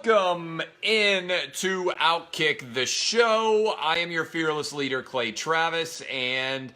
Welcome in to Outkick the Show. I am your fearless leader, Clay Travis, and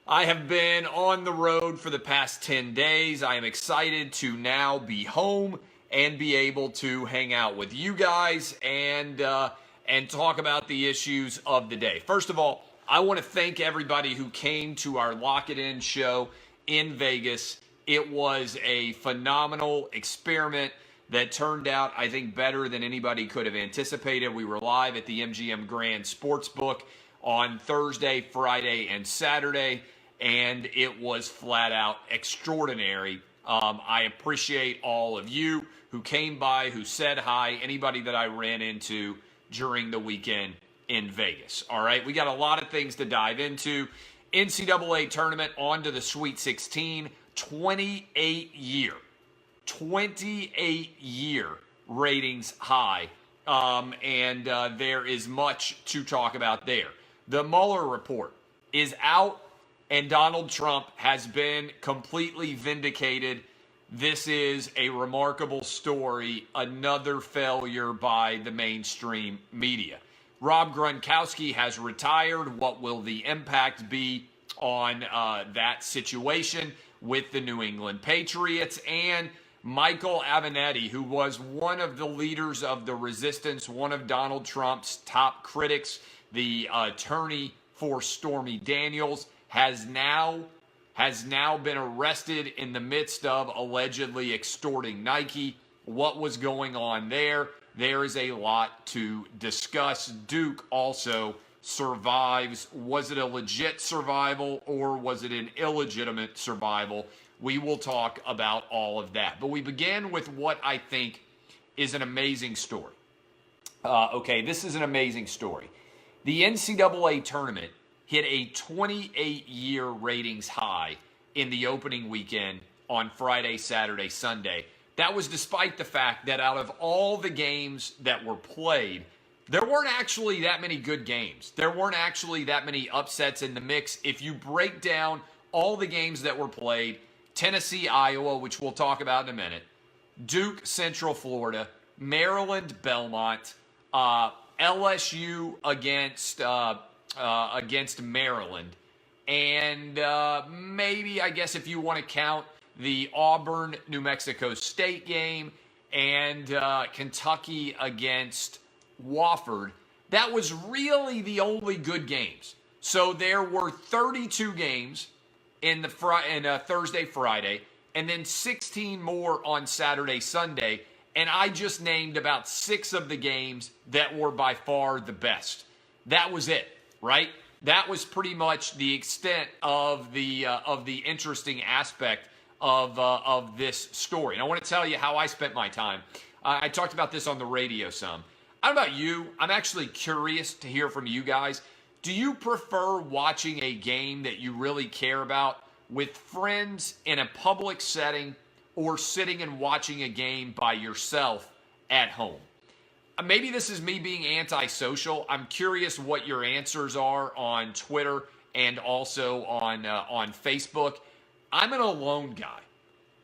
I have been on the road for the past 10 days. I am excited to now be home and be able to hang out with you guys and talk about the issues of the day. First of all, I want to thank everybody who came to our Lock It In show in Vegas. It was a phenomenal experiment that turned out, I think, better than anybody could have anticipated. We were live at the MGM Grand Sportsbook on Thursday, Friday, and Saturday, and it was flat out extraordinary. I appreciate all of you who came by, who said hi, anybody that I ran into during the weekend in Vegas. All right, we got a lot of things to dive into. NCAA tournament on to the Sweet 16, 28-year ratings high, and there is much to talk about there. The Mueller report is out, and Donald Trump has been completely vindicated. This is a remarkable story, another failure by the mainstream media. Rob Gronkowski has retired. What will the impact be on that situation with the New England Patriots? And Michael Avennati, who was one of the leaders of the resistance, one of Donald Trump's top critics, the attorney for Stormy Daniels, has now been arrested in the midst of allegedly extorting Nike. What was going on there? There is a lot to discuss. Duke also survives. Was it a legit survival or was it an illegitimate survival? We will talk about all of that. But we begin with what I think is an amazing story. This is an amazing story. The NCAA tournament hit a 28-year ratings high in the opening weekend on Friday, Saturday, Sunday. That was despite the fact that out of all the games that were played, there weren't actually that many good games. There weren't actually that many upsets in the mix. If you break down all the games that were played, Tennessee, Iowa, which we'll talk about in a minute, Duke, Central Florida, Maryland, Belmont, LSU against Maryland, and maybe, I guess, if you want to count the Auburn, New Mexico State game, and Kentucky against Wofford, that was really the only good games. So there were 32 games in Thursday, Friday, and then 16 more on Saturday, Sunday, and I just named about 6 of the games that were by far the best. That was it, right? That was pretty much the extent of the interesting aspect of this story. And I want to tell you how I spent my time. I talked about this on the radio some. I don't know about you. I'm actually curious to hear from you guys. Do you prefer watching a game that you really care about with friends in a public setting or sitting and watching a game by yourself at home? Maybe this is me being antisocial. I'm curious what your answers are on Twitter and also on Facebook. I'm an alone guy.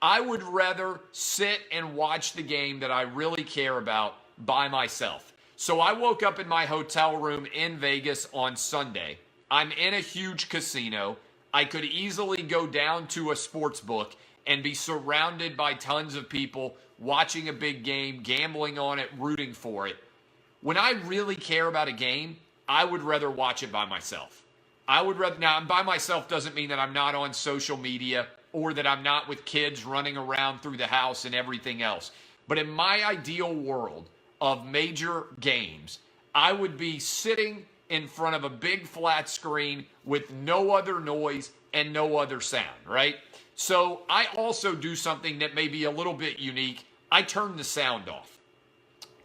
I would rather sit and watch the game that I really care about by myself. So I woke up in my hotel room in Vegas on Sunday. I'm in a huge casino. I could easily go down to a sports book and be surrounded by tons of people watching a big game, gambling on it, rooting for it. When I really care about a game, I would rather watch it by myself. Now, by myself doesn't mean that I'm not on social media or that I'm not with kids running around through the house and everything else. But in my ideal world of major games, I would be sitting in front of a big flat screen with no other noise and no other sound, right? So I also do something that may be a little bit unique. I turn the sound off.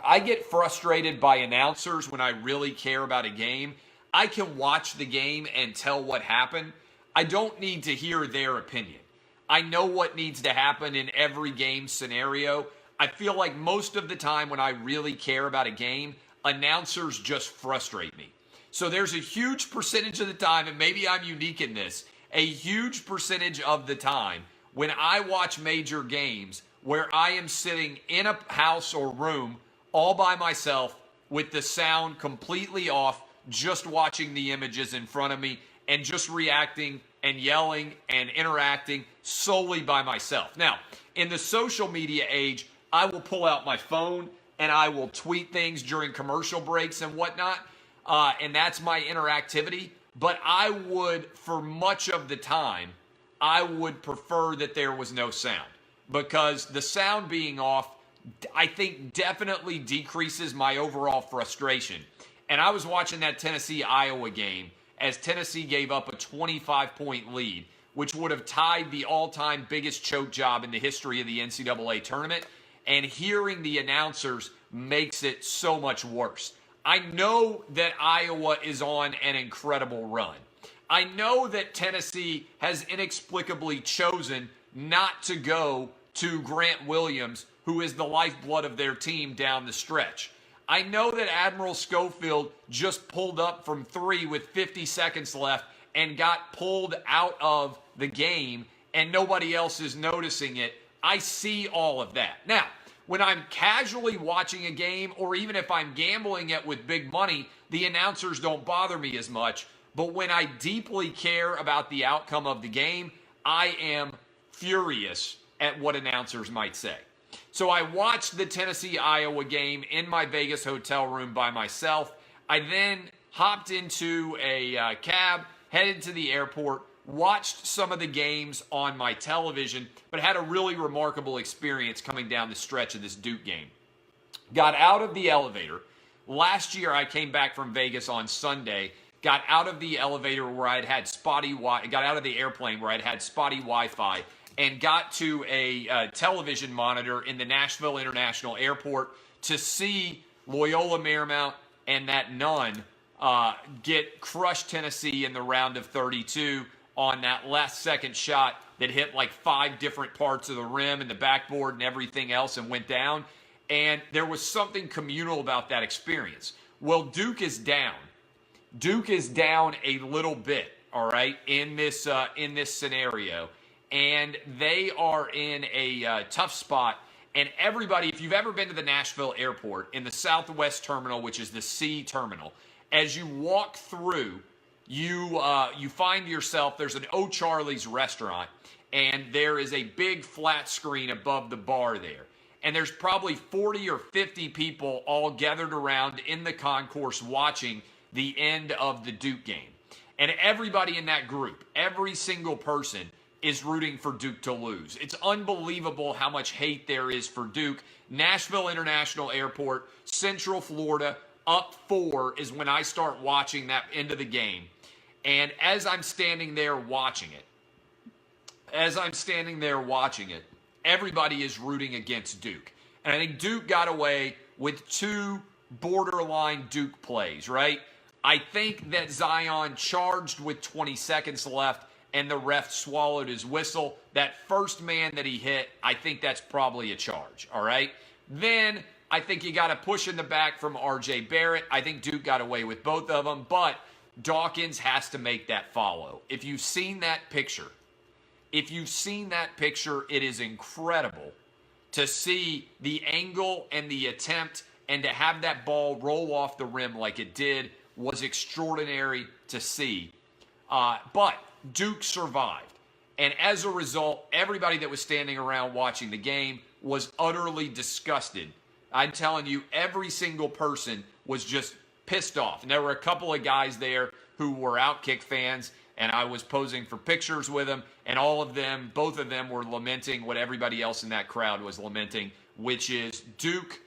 I get frustrated by announcers when I really care about a game. I can watch the game and tell what happened. I don't need to hear their opinion. I know what needs to happen in every game scenario. I feel like most of the time when I really care about a game, announcers just frustrate me. So there's a huge percentage of the time, and maybe I'm unique in this, a huge percentage of the time when I watch major games where I am sitting in a house or room all by myself with the sound completely off, just watching the images in front of me and just reacting and yelling and interacting solely by myself. Now, in the social media age, I will pull out my phone and I will tweet things during commercial breaks and whatnot, and that's my interactivity. But I would, for much of the time, I would prefer that there was no sound, because the sound being off, I think, definitely decreases my overall frustration. And I was watching that Tennessee-Iowa game as Tennessee gave up a 25-point lead, which would have tied the all-time biggest choke job in the history of the NCAA tournament. And hearing the announcers makes it so much worse. I know that Iowa is on an incredible run. I know that Tennessee has inexplicably chosen not to go to Grant Williams, who is the lifeblood of their team down the stretch. I know that Admiral Schofield just pulled up from 3 with 50 seconds left and got pulled out of the game, and nobody else is noticing it. I see all of that. Now, when I'm casually watching a game, or even if I'm gambling it with big money, the announcers don't bother me as much. But when I deeply care about the outcome of the game, I am furious at what announcers might say. So I watched the Tennessee-Iowa game in my Vegas hotel room by myself. I then hopped into a cab, headed to the airport, watched some of the games on my television, but had a really remarkable experience coming down the stretch of this Duke game. Got out of the elevator. Last year, I came back from Vegas on Sunday, got out of the elevator where I'd had spotty got out of the airplane where I'd had spotty Wi-Fi, and got to a television monitor in the Nashville International Airport to see Loyola Marymount and that nun get crushed Tennessee in the round of 32 on that last second shot that hit like 5 different parts of the rim and the backboard and everything else and went down. And there was something communal about that experience. Well, Duke is down. Duke is down a little bit, all right, in this scenario. And they are in a tough spot. And everybody, if you've ever been to the Nashville airport, in the Southwest Terminal, which is the C Terminal, as you walk through, you find yourself, there's an O'Charlie's restaurant, and there is a big flat screen above the bar there. And there's probably 40 or 50 people all gathered around in the concourse watching the end of the Duke game. And everybody in that group, every single person, is rooting for Duke to lose. It's unbelievable how much hate there is for Duke. Nashville International Airport, Central Florida, up 4 is when I start watching that end of the game. And as I'm standing there watching it, everybody is rooting against Duke. And I think Duke got away with 2 borderline Duke plays, right? I think that Zion charged with 20 seconds left and the ref swallowed his whistle. That first man that he hit, I think that's probably a charge, all right? Then I think you got to push in the back from R.J. Barrett. I think Duke got away with both of them, but Dawkins has to make that follow. If you've seen that picture, it is incredible to see the angle and the attempt, and to have that ball roll off the rim like it did was extraordinary to see. But Duke survived. And as a result, everybody that was standing around watching the game was utterly disgusted. I'm telling you, every single person was just pissed off. And there were a couple of guys there who were Outkick fans, and I was posing for pictures with them, and both of them were lamenting what everybody else in that crowd was lamenting, which is Duke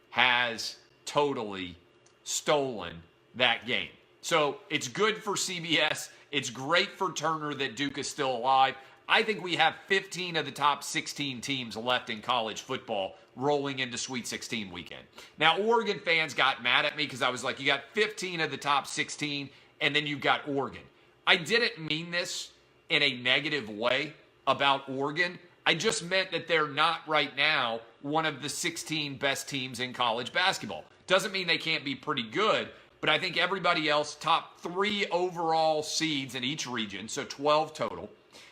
has totally stolen that game. So it's good for CBS. It's great for Turner that Duke is still alive. I think we have 15 of the top 16 teams left in college football rolling into Sweet 16 weekend. Now, Oregon fans got mad at me because I was like, you got 15 of the top 16, and then you've got Oregon. I didn't mean this in a negative way about Oregon. I just meant that they're not right now one of the 16 best teams in college basketball. Doesn't mean they can't be pretty good, but I think everybody else, top 3 overall seeds in each region, so 12 total.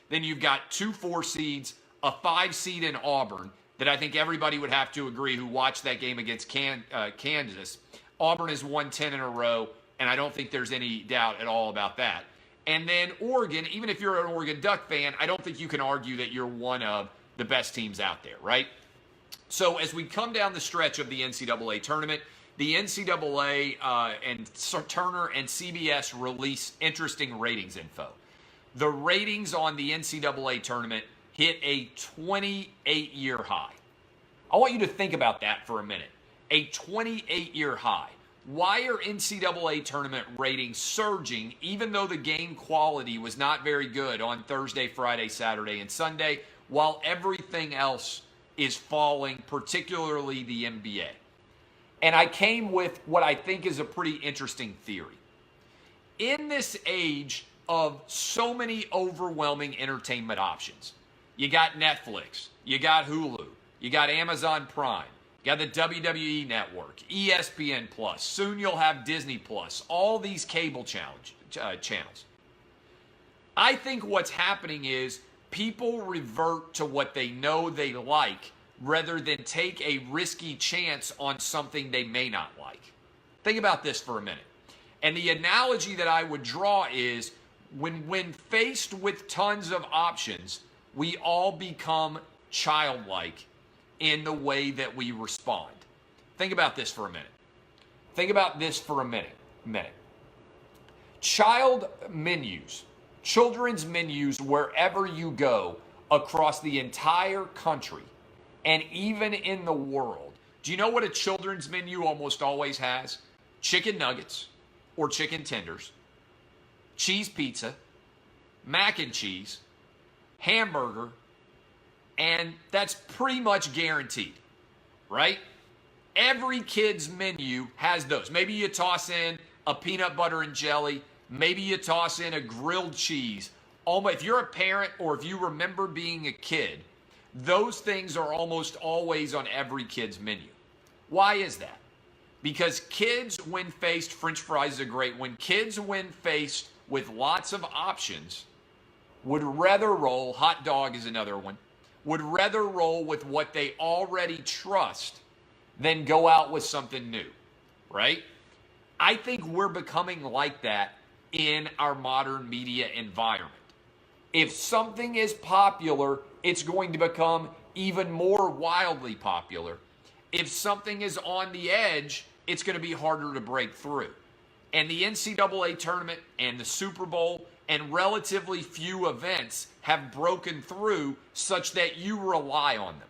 Then you've got 2 4 seeds, a 5 seed in Auburn, that I think everybody would have to agree who watched that game against Kansas. Auburn has won 10 in a row, and I don't think there's any doubt at all about that. And then Oregon, even if you're an Oregon Duck fan, I don't think you can argue that you're one of the best teams out there, right? So as we come down the stretch of the NCAA tournament, the NCAA and Turner and CBS release interesting ratings info. The ratings on the NCAA tournament hit a 28-year high. I want you to think about that for a minute. A 28-year high. Why are NCAA tournament ratings surging even though the game quality was not very good on Thursday, Friday, Saturday, and Sunday, while everything else is falling, particularly the NBA? And I came with what I think is a pretty interesting theory. In this age of so many overwhelming entertainment options, you got Netflix, you got Hulu, you got Amazon Prime, you got the WWE Network, ESPN Plus, soon you'll have Disney Plus, all these cable channels. I think what's happening is people revert to what they know they like rather than take a risky chance on something they may not like. Think about this for a minute. And the analogy that I would draw is when faced with tons of options, we all become childlike in the way that we respond. Think about this for a minute. Think about this for a minute. Children's menus wherever you go across the entire country and even in the world. Do you know what a children's menu almost always has? Chicken nuggets or chicken tenders, cheese pizza, mac and cheese, hamburger, and that's pretty much guaranteed, right? Every kid's menu has those. Maybe you toss in a peanut butter and jelly. Maybe you toss in a grilled cheese. If you're a parent or if you remember being a kid, those things are almost always on every kid's menu. Why is that? Because kids, when faced, French fries are great, when kids, when faced with lots of options, would rather roll, hot dog is another one, would rather roll with what they already trust than go out with something new, right? I think we're becoming like that in our modern media environment. If something is popular, it's going to become even more wildly popular. If something is on the edge, it's going to be harder to break through. And the NCAA tournament and the Super Bowl and relatively few events have broken through such that you rely on them.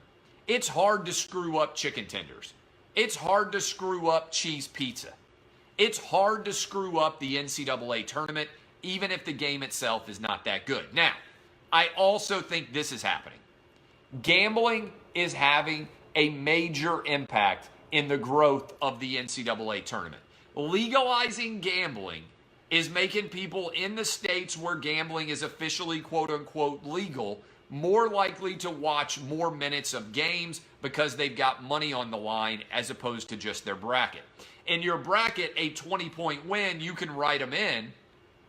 It's hard to screw up chicken tenders. It's hard to screw up cheese pizza. It's hard to screw up the NCAA tournament, even if the game itself is not that good. Now, I also think this is happening. Gambling is having a major impact in the growth of the NCAA tournament. Legalizing gambling is making people in the states where gambling is officially quote-unquote legal more likely to watch more minutes of games because they've got money on the line as opposed to just their bracket. In your bracket, a 20-point win, you can write them in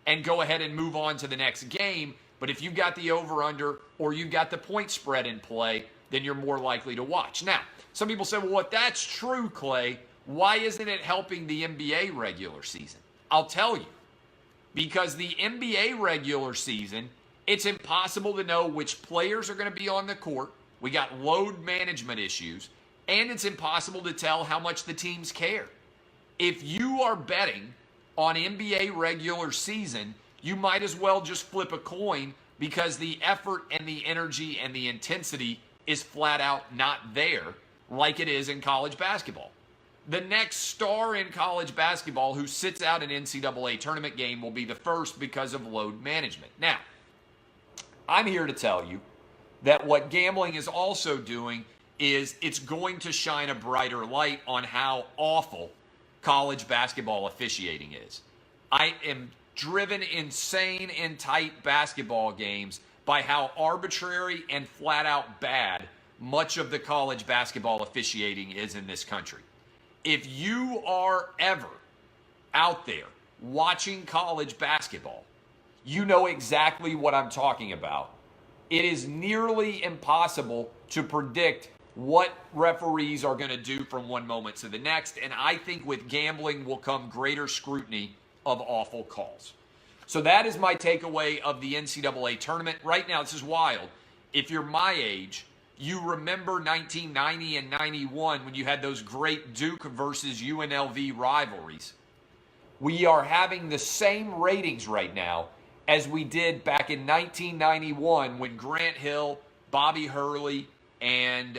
and go ahead and move on to the next game. But if you've got the over-under or you've got the point spread in play, then you're more likely to watch. Now, some people say, well, if that's true, Clay, why isn't it helping the NBA regular season? I'll tell you. Because the NBA regular season, it's impossible to know which players are going to be on the court. We got load management issues. And it's impossible to tell how much the teams care. If you are betting on NBA regular season, you might as well just flip a coin because the effort and the energy and the intensity is flat out not there like it is in college basketball. The next star in college basketball who sits out an NCAA tournament game will be the first because of load management. Now, I'm here to tell you that what gambling is also doing is it's going to shine a brighter light on how awful college basketball officiating is. I am driven insane in tight basketball games by how arbitrary and flat out bad much of the college basketball officiating is in this country. If you are ever out there watching college basketball, you know exactly what I'm talking about. It is nearly impossible to predict what referees are going to do from one moment to the next. And I think with gambling will come greater scrutiny of awful calls. So that is my takeaway of the NCAA tournament. Right now, this is wild. If you're my age, you remember 1990 and 91 when you had those great Duke versus UNLV rivalries. We are having the same ratings right now as we did back in 1991 when Grant Hill, Bobby Hurley, and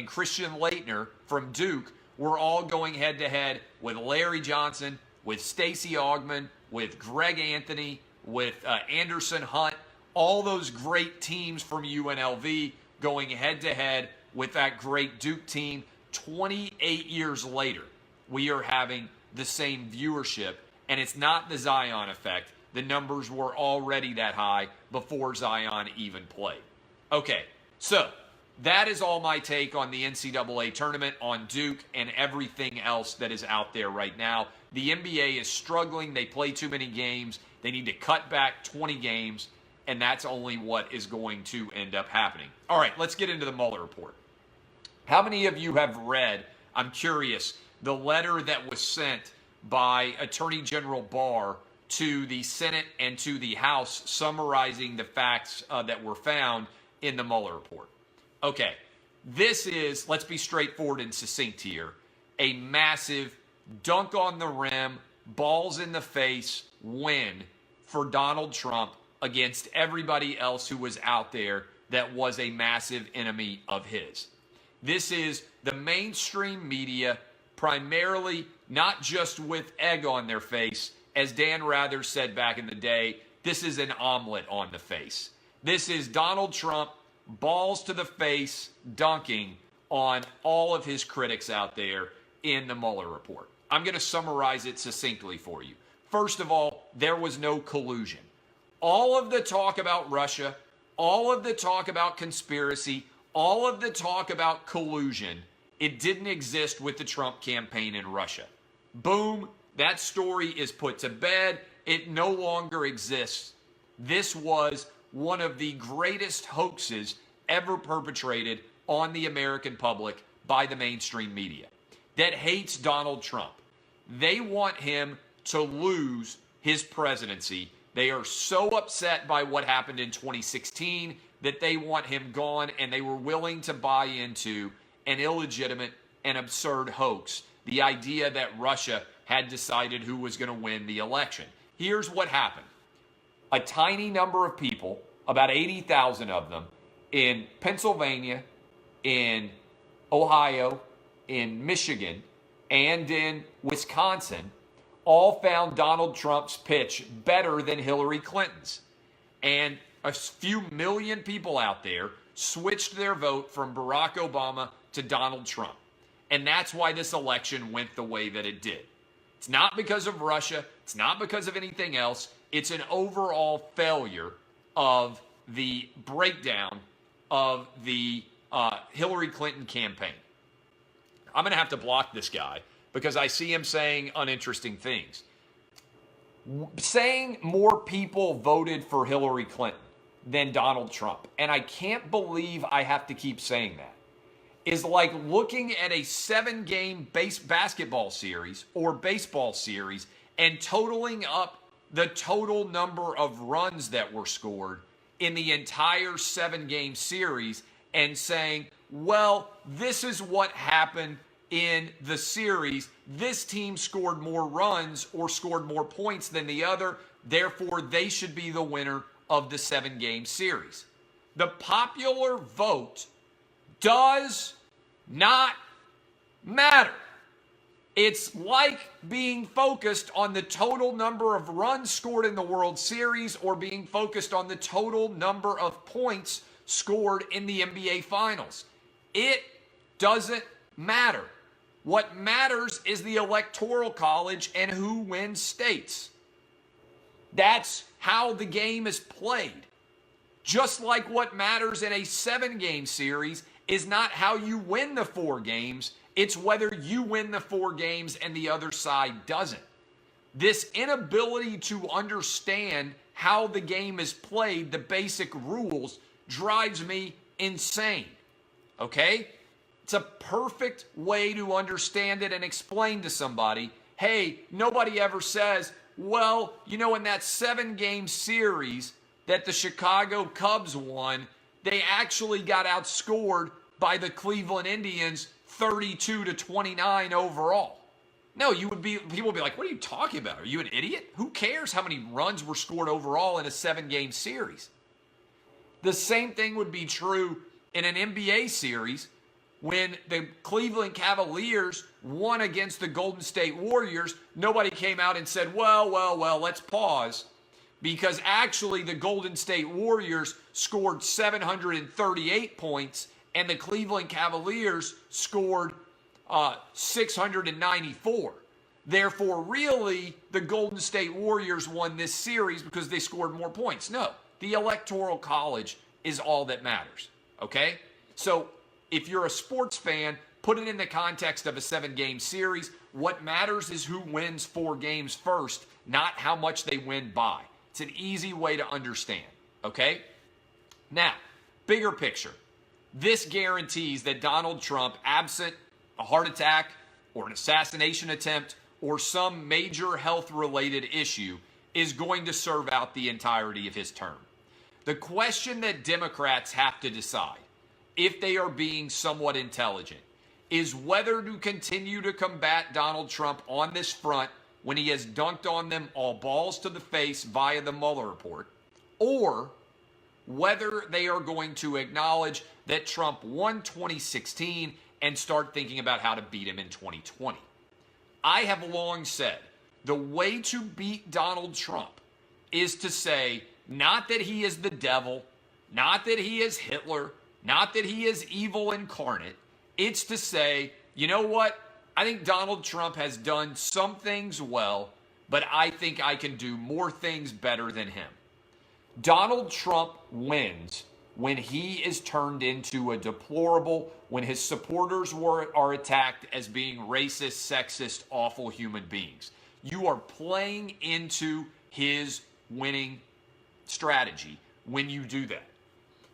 Christian Laettner from Duke were all going head-to-head with Larry Johnson, with Stacey Augmon, with Greg Anthony, with Anderson Hunt, all those great teams from UNLV going head-to-head with that great Duke team. 28 years later, we are having the same viewership, and it's not the Zion effect. The numbers were already that high before Zion even played. Okay, so that is all my take on the NCAA tournament, on Duke, and everything else that is out there right now. The NBA is struggling. They play too many games. They need to cut back 20 games, and that's only what is going to end up happening. All right, let's get into the Mueller report. How many of you have read, I'm curious, the letter that was sent by Attorney General Barr to the Senate and to the House summarizing the facts that were found in the Mueller report? Okay, this is, let's be straightforward and succinct here, a massive dunk on the rim, balls in the face win for Donald Trump against everybody else who was out there that was a massive enemy of his. This is the mainstream media, primarily not just with egg on their face. As Dan Rather said back in the day, this is an omelet on the face. This is Donald Trump, balls to the face, dunking on all of his critics out there in the Mueller report. I'm going to summarize it succinctly for you. First of all, there was no collusion. All of the talk about Russia, all of the talk about conspiracy, all of the talk about collusion, it didn't exist with the Trump campaign in Russia. Boom, that story is put to bed. It no longer exists. This was one of the greatest hoaxes ever perpetrated on the American public by the mainstream media that hates Donald Trump. They want him to lose his presidency. They are so upset by what happened in 2016 that they want him gone, and they were willing to buy into an illegitimate and absurd hoax, the idea that Russia had decided who was going to win the election. Here's what happened. A tiny number of people, about 80,000 of them, in Pennsylvania, in Ohio, in Michigan, and in Wisconsin, all found Donald Trump's pitch better than Hillary Clinton's. And a few million people out there switched their vote from Barack Obama to Donald Trump. And that's why this election went the way that it did. It's not because of Russia. It's not because of anything else. It's an overall failure of the breakdown of the Hillary Clinton campaign. I'm going to have to block this guy because I see him saying uninteresting things. Saying more people voted for Hillary Clinton than Donald Trump, and I can't believe I have to keep saying that, is like looking at a 7-game basketball series or baseball series and totaling up the total number of runs that were scored in the entire 7-game series and saying, well, this is what happened in the series. This team scored more runs or scored more points than the other. Therefore, they should be the winner of the 7-game series. The popular vote does not matter. It's like being focused on the total number of runs scored in the World Series or being focused on the total number of points scored in the NBA Finals. It doesn't matter. What matters is the Electoral College and who wins states. That's how the game is played. Just like what matters in a 7-game series is not how you win the 4 games, it's whether you win the 4 games and the other side doesn't. This inability to understand how the game is played, the basic rules, drives me insane. okay? It's a perfect way to understand it and explain to somebody, hey, nobody ever says, well, in that 7-game series that the Chicago Cubs won, they actually got outscored by the Cleveland Indians 32-29 overall. No, people would be like, what are you talking about? Are you an idiot? Who cares how many runs were scored overall in a 7-game series? The same thing would be true in an NBA series when the Cleveland Cavaliers won against the Golden State Warriors. Nobody came out and said, well, let's pause, because actually the Golden State Warriors scored 738 points and the Cleveland Cavaliers scored 694. Therefore, really, the Golden State Warriors won this series because they scored more points. No, the Electoral College is all that matters, okay? So if you're a sports fan, put it in the context of a 7-game series. What matters is who wins 4 games first, not how much they win by. It's an easy way to understand, okay? Now, bigger picture. This guarantees that Donald Trump, absent a heart attack or an assassination attempt or some major health-related issue, is going to serve out the entirety of his term. The question that Democrats have to decide, if they are being somewhat intelligent, is whether to continue to combat Donald Trump on this front when he has dunked on them all balls to the face via the Mueller report, or whether they are going to acknowledge that Trump won 2016 and start thinking about how to beat him in 2020. I have long said the way to beat Donald Trump is to say not that he is the devil, not that he is Hitler, not that he is evil incarnate. It's to say, you know what? I think Donald Trump has done some things well, but I think I can do more things better than him. Donald Trump wins when he is turned into a deplorable, when his supporters are attacked as being racist, sexist, awful human beings. You are playing into his winning strategy when you do that.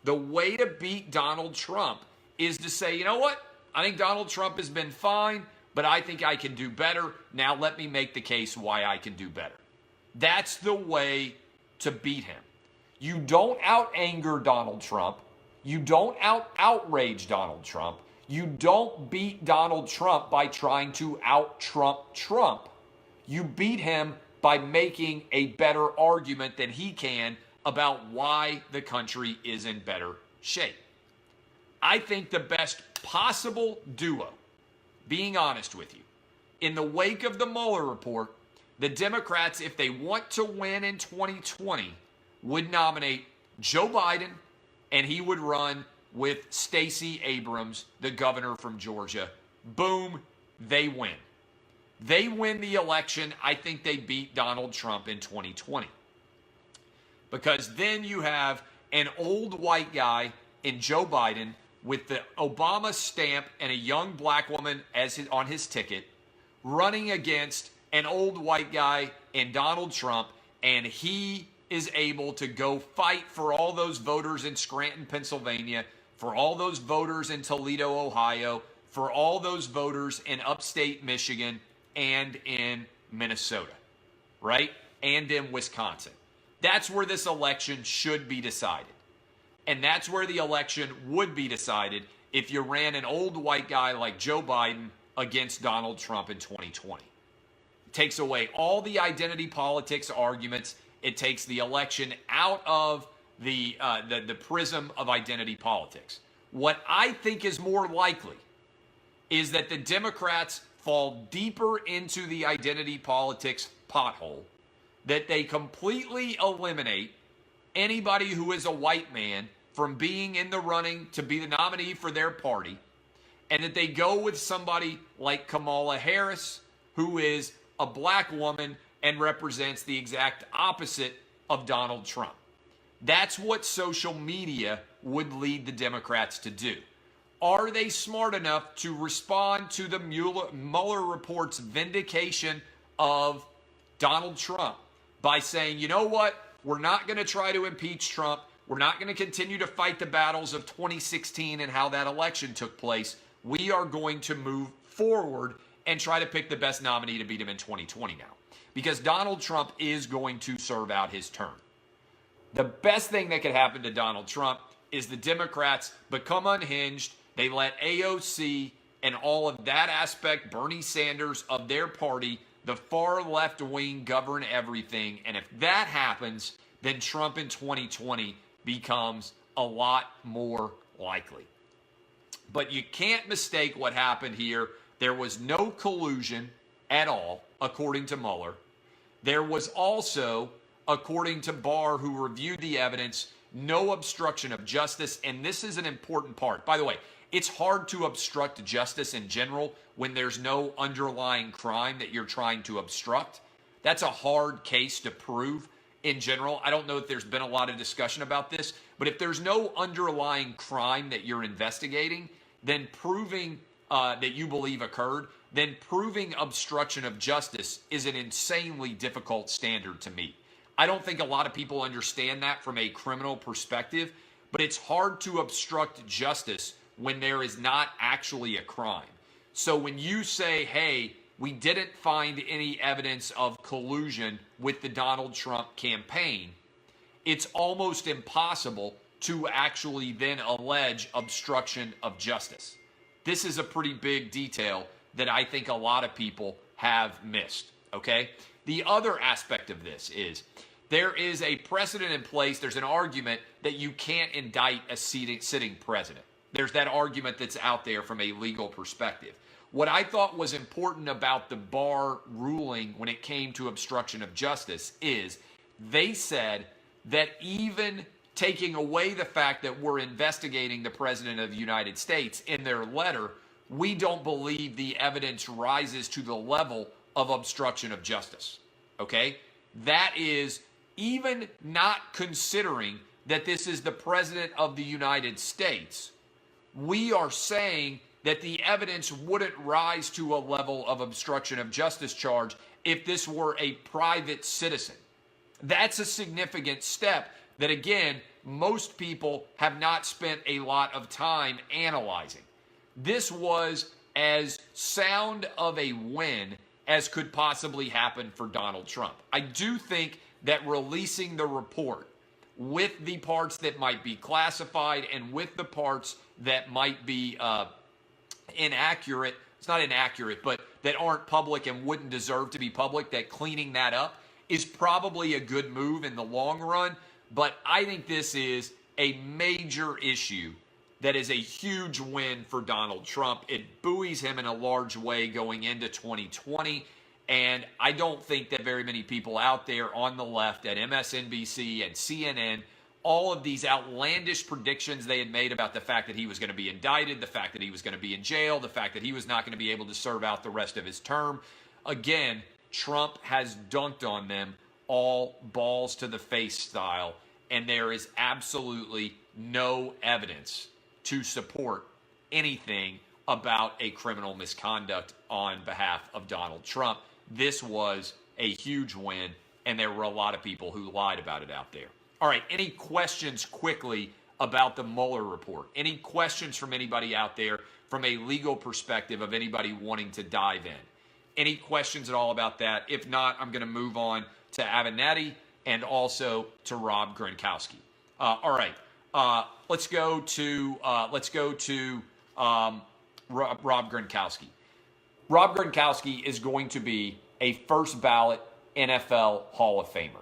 The way to beat Donald Trump is to say, you know what? I think Donald Trump has been fine, but I think I can do better. Now let me make the case why I can do better. That's the way to beat him. You don't out-anger Donald Trump. You don't outrage Donald Trump. You don't beat Donald Trump by trying to out-Trump Trump. You beat him by making a better argument than he can about why the country is in better shape. I think the best possible duo, being honest with you, in the wake of the Mueller report, the Democrats, if they want to win in 2020, would nominate Joe Biden, and he would run with Stacey Abrams, the governor from Georgia. Boom, they win. They win the election. I think they beat Donald Trump in 2020. Because then you have an old white guy in Joe Biden with the Obama stamp and a young black woman on his ticket running against an old white guy in Donald Trump, and he is able to go fight for all those voters in Scranton, Pennsylvania, for all those voters in Toledo, Ohio, for all those voters in upstate Michigan and in Minnesota, right? And in Wisconsin. That's where this election should be decided. And that's where the election would be decided if you ran an old white guy like Joe Biden against Donald Trump in 2020. It takes away all the identity politics arguments. It takes the election out of the prism of identity politics. What I think is more likely is that the Democrats fall deeper into the identity politics pothole, that they completely eliminate anybody who is a white man from being in the running to be the nominee for their party, and that they go with somebody like Kamala Harris, who is a black woman and represents the exact opposite of Donald Trump. That's what social media would lead the Democrats to do. Are they smart enough to respond to the Mueller report's vindication of Donald Trump by saying, you know what, we're not going to try to impeach Trump. We're not going to continue to fight the battles of 2016 and how that election took place. We are going to move forward and try to pick the best nominee to beat him in 2020 now, because Donald Trump is going to serve out his term. The best thing that could happen to Donald Trump is the Democrats become unhinged. They let AOC and all of that aspect, Bernie Sanders of their party, the far left wing, govern everything. And if that happens, then Trump in 2020 becomes a lot more likely. But you can't mistake what happened here. There was no collusion at all, according to Mueller. There was also, according to Barr, who reviewed the evidence, no obstruction of justice. And this is an important part. By the way, it's hard to obstruct justice in general when there's no underlying crime that you're trying to obstruct. That's a hard case to prove in general. I don't know if there's been a lot of discussion about this, but if there's no underlying crime that you're investigating, then proving that you believe occurred, then proving obstruction of justice is an insanely difficult standard to meet. I don't think a lot of people understand that from a criminal perspective, but it's hard to obstruct justice when there is not actually a crime. So when you say, hey, we didn't find any evidence of collusion with the Donald Trump campaign, it's almost impossible to actually then allege obstruction of justice. This is a pretty big detail that I think a lot of people have missed, okay? The other aspect of this is there is a precedent in place. There's an argument that you can't indict a sitting president. There's that argument that's out there from a legal perspective. What I thought was important about the Barr ruling when it came to obstruction of justice is they said that even taking away the fact that we're investigating the President of the United States in their letter, we don't believe the evidence rises to the level of obstruction of justice. Okay? That is even not considering that this is the President of the United States. We are saying that the evidence wouldn't rise to a level of obstruction of justice charge if this were a private citizen. That's a significant step that, again, most people have not spent a lot of time analyzing. This was as sound of a win as could possibly happen for Donald Trump. I do think that releasing the report with the parts that might be classified and with the parts that might be inaccurate, it's not inaccurate, but that aren't public and wouldn't deserve to be public, that cleaning that up is probably a good move in the long run. But I think this is a major issue that is a huge win for Donald Trump. It buoys him in a large way going into 2020. And I don't think that very many people out there on the left at MSNBC and CNN, all of these outlandish predictions they had made about the fact that he was going to be indicted, the fact that he was going to be in jail, the fact that he was not going to be able to serve out the rest of his term. Again, Trump has dunked on them all balls to the face style, and there is absolutely no evidence to support anything about a criminal misconduct on behalf of Donald Trump. This was a huge win, and there were a lot of people who lied about it out there. All right, any questions quickly about the Mueller report? Any questions from anybody out there from a legal perspective of anybody wanting to dive in? Any questions at all about that? If not, I'm going to move on to Avennati and also to Rob Gronkowski. All right, let's go to Rob Gronkowski. Rob Gronkowski is going to be a first ballot NFL Hall of Famer.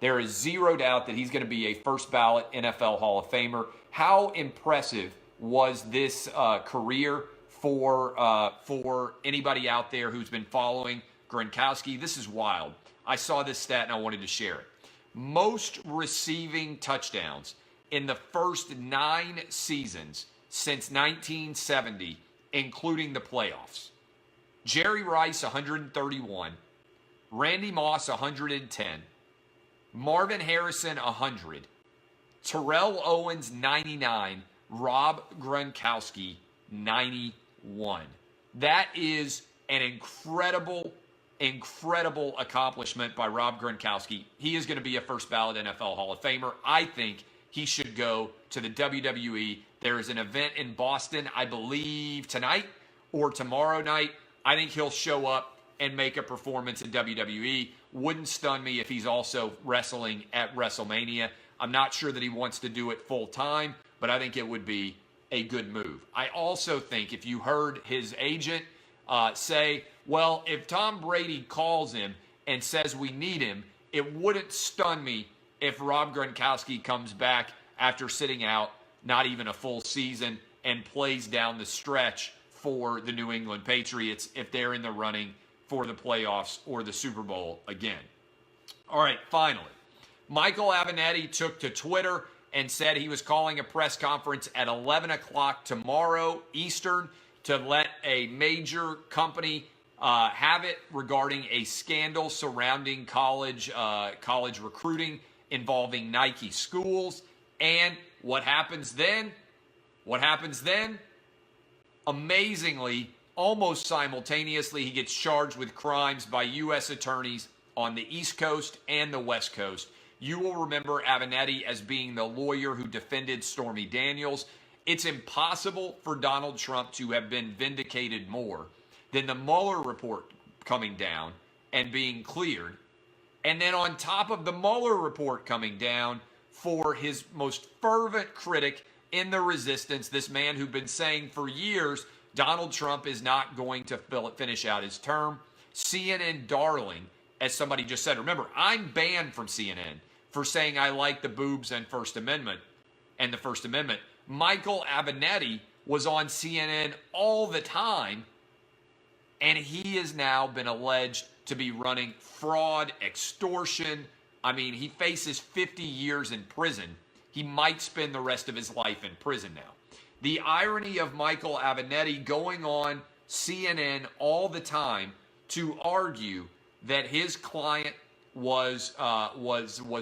There is zero doubt that he's going to be a first ballot NFL Hall of Famer. How impressive was this career for anybody out there who's been following Gronkowski? This is wild. I saw this stat and I wanted to share it. Most receiving touchdowns in the first 9 seasons since 1970, including the playoffs. Jerry Rice, 131. Randy Moss, 110. Marvin Harrison, 100. Terrell Owens, 99. Rob Gronkowski, 91. That is an incredible accomplishment by Rob Gronkowski. He is going to be a first ballot NFL Hall of Famer. I think he should go to the WWE. There is an event in Boston, I believe, tonight or tomorrow night. I think he'll show up and make a performance in WWE. Wouldn't stun me if he's also wrestling at WrestleMania. I'm not sure that he wants to do it full time, but I think it would be a good move. I also think if you heard his agent say, well, if Tom Brady calls him and says we need him, it wouldn't stun me if Rob Gronkowski comes back after sitting out not even a full season and plays down the stretch for the New England Patriots if they're in the running for the playoffs or the Super Bowl again. All right, finally, Michael Avennati took to Twitter and said he was calling a press conference at 11 o'clock tomorrow Eastern to let a major company have it regarding a scandal surrounding college recruiting involving Nike schools. And what happens then? Amazingly, almost simultaneously, he gets charged with crimes by U.S. attorneys on the East Coast and the West Coast. You will remember Avennati as being the lawyer who defended Stormy Daniels. It's impossible for Donald Trump to have been vindicated more than the Mueller report coming down and being cleared. And then on top of the Mueller report coming down, for his most fervent critic in the resistance, this man who'd been saying for years Donald Trump is not going to finish out his term. CNN darling, as somebody just said. Remember, I'm banned from CNN for saying I like the boobs and First Amendment and the First Amendment. Michael Avennati was on CNN all the time, and he has now been alleged to be running fraud, extortion. I mean, he faces 50 years in prison. He might spend the rest of his life in prison now. The irony of Michael Avennati going on CNN all the time to argue that his client was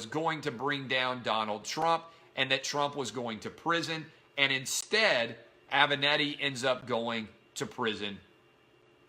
going to bring down Donald Trump and that Trump was going to prison, and instead Avennati ends up going to prison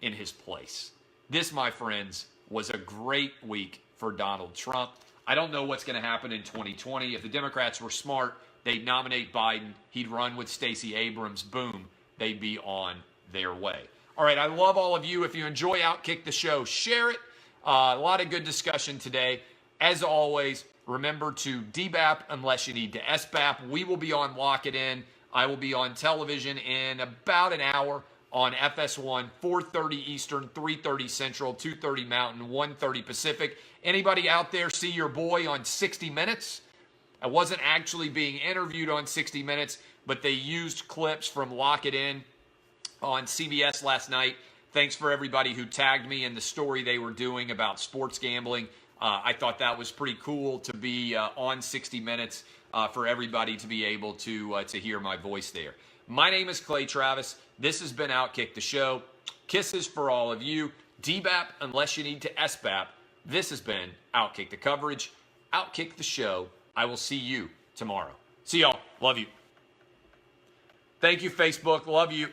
in his place. This, my friends, was a great week for Donald Trump. I don't know what's going to happen in 2020. If the Democrats were smart, they'd nominate Biden. He'd run with Stacey Abrams. Boom. They'd be on their way. All right, I love all of you. If you enjoy Outkick the Show, share it. A lot of good discussion today. As always, remember to DBAP unless you need to SBAP. We will be on Lock It In. I will be on television in about an hour on FS1, 4:30 Eastern, 3:30 Central, 2:30 Mountain, 1:30 Pacific. Anybody out there see your boy on 60 Minutes? I wasn't actually being interviewed on 60 Minutes, but they used clips from Lock It In on CBS last night. Thanks for everybody who tagged me in the story they were doing about sports gambling. I thought that was pretty cool to be on 60 Minutes for everybody to be able to hear my voice there. My name is Clay Travis. This has been Outkick the Show. Kisses for all of you. DBAP unless you need to SBAP. This has been Outkick the Coverage. Outkick the Show. I will see you tomorrow. See y'all. Love you. Thank you, Facebook. Love you.